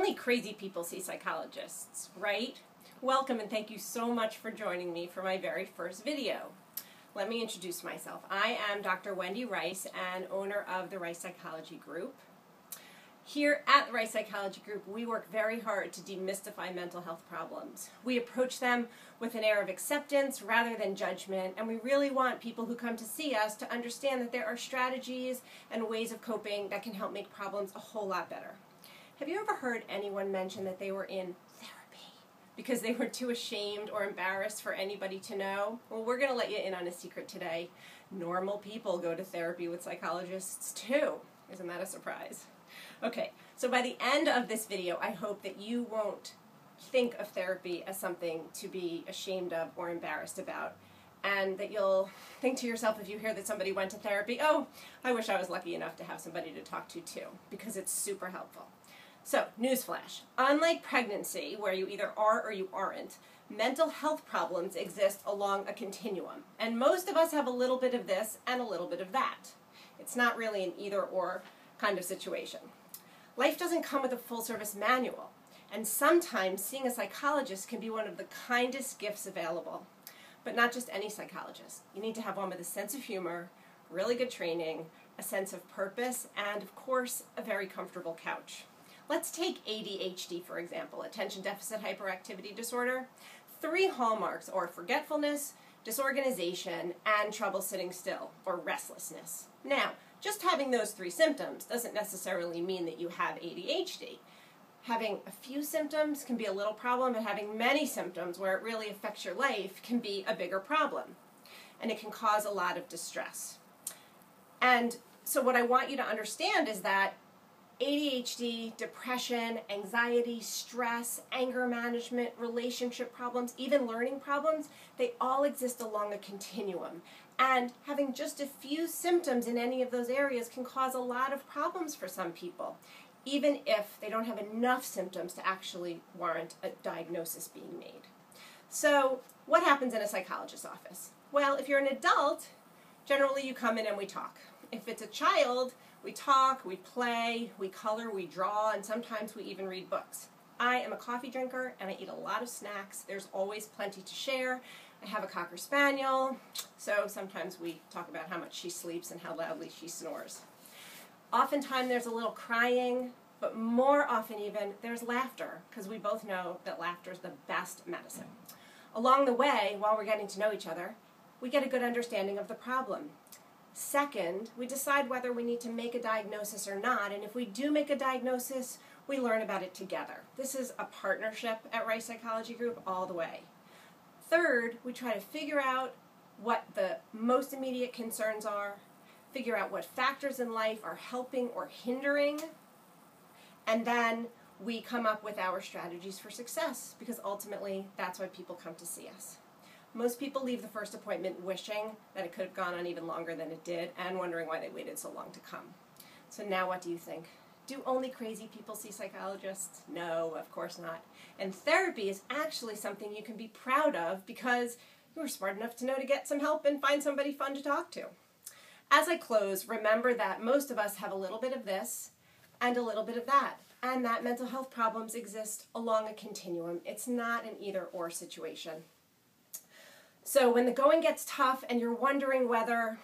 Only crazy people see psychologists, right? Welcome and thank you so much for joining me for my very first video. Let me introduce myself. I am Dr. Wendy Rice and owner of the Rice Psychology Group. Here at the Rice Psychology Group, we work very hard to demystify mental health problems. We approach them with an air of acceptance rather than judgment, and we really want people who come to see us to understand that there are strategies and ways of coping that can help make problems a whole lot better. Have you ever heard anyone mention that they were in therapy because they were too ashamed or embarrassed for anybody to know? Well, we're going to let you in on a secret today. Normal people go to therapy with psychologists too. Isn't that a surprise? Okay, so by the end of this video, I hope that you won't think of therapy as something to be ashamed of or embarrassed about, and that you'll think to yourself if you hear that somebody went to therapy, oh, I wish I was lucky enough to have somebody to talk to too, because it's super helpful. So, newsflash, unlike pregnancy, where you either are or you aren't, mental health problems exist along a continuum, and most of us have a little bit of this and a little bit of that. It's not really an either-or kind of situation. Life doesn't come with a full-service manual, and sometimes seeing a psychologist can be one of the kindest gifts available. But not just any psychologist. You need to have one with a sense of humor, really good training, a sense of purpose, and of course, a very comfortable couch. Let's take ADHD, for example, attention deficit hyperactivity disorder. 3 hallmarks are forgetfulness, disorganization, and trouble sitting still, or restlessness. Now, just having those 3 symptoms doesn't necessarily mean that you have ADHD. Having a few symptoms can be a little problem, but having many symptoms where it really affects your life can be a bigger problem. And it can cause a lot of distress. And so what I want you to understand is that ADHD, depression, anxiety, stress, anger management, relationship problems, even learning problems, they all exist along a continuum. And having just a few symptoms in any of those areas can cause a lot of problems for some people, even if they don't have enough symptoms to actually warrant a diagnosis being made. So, what happens in a psychologist's office? Well, if you're an adult, generally you come in and we talk. If it's a child, we talk, we play, we color, we draw, and sometimes we even read books. I am a coffee drinker and I eat a lot of snacks. There's always plenty to share. I have a Cocker Spaniel, so sometimes we talk about how much she sleeps and how loudly she snores. Oftentimes there's a little crying, but more often even there's laughter, because we both know that laughter is the best medicine. Along the way, while we're getting to know each other, we get a good understanding of the problem. Second, we decide whether we need to make a diagnosis or not, and if we do make a diagnosis, we learn about it together. This is a partnership at Rice Psychology Group all the way. Third, we try to figure out what the most immediate concerns are, figure out what factors in life are helping or hindering, and then we come up with our strategies for success, because ultimately that's why people come to see us. Most people leave the first appointment wishing that it could have gone on even longer than it did and wondering why they waited so long to come. So now what do you think? Do only crazy people see psychologists? No, of course not. And therapy is actually something you can be proud of because you were smart enough to know to get some help and find somebody fun to talk to. As I close, remember that most of us have a little bit of this and a little bit of that, and that mental health problems exist along a continuum. It's not an either-or situation. So when the going gets tough and you're wondering whether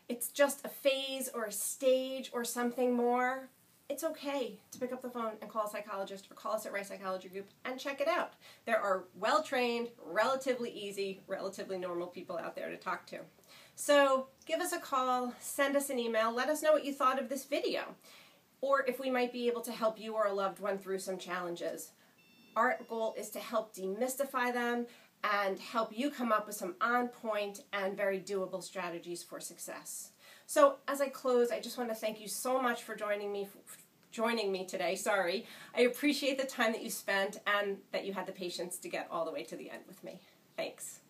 it's just a phase or a stage or something more, it's okay to pick up the phone and call a psychologist or call us at Rice Psychology Group and check it out. There are well-trained, relatively easy, relatively normal people out there to talk to. So give us a call, send us an email, let us know what you thought of this video, or if we might be able to help you or a loved one through some challenges. Our goal is to help demystify them and help you come up with some on-point and very doable strategies for success. So as I close, I just want to thank you so much for joining me today. I appreciate the time that you spent and that you had the patience to get all the way to the end with me. Thanks.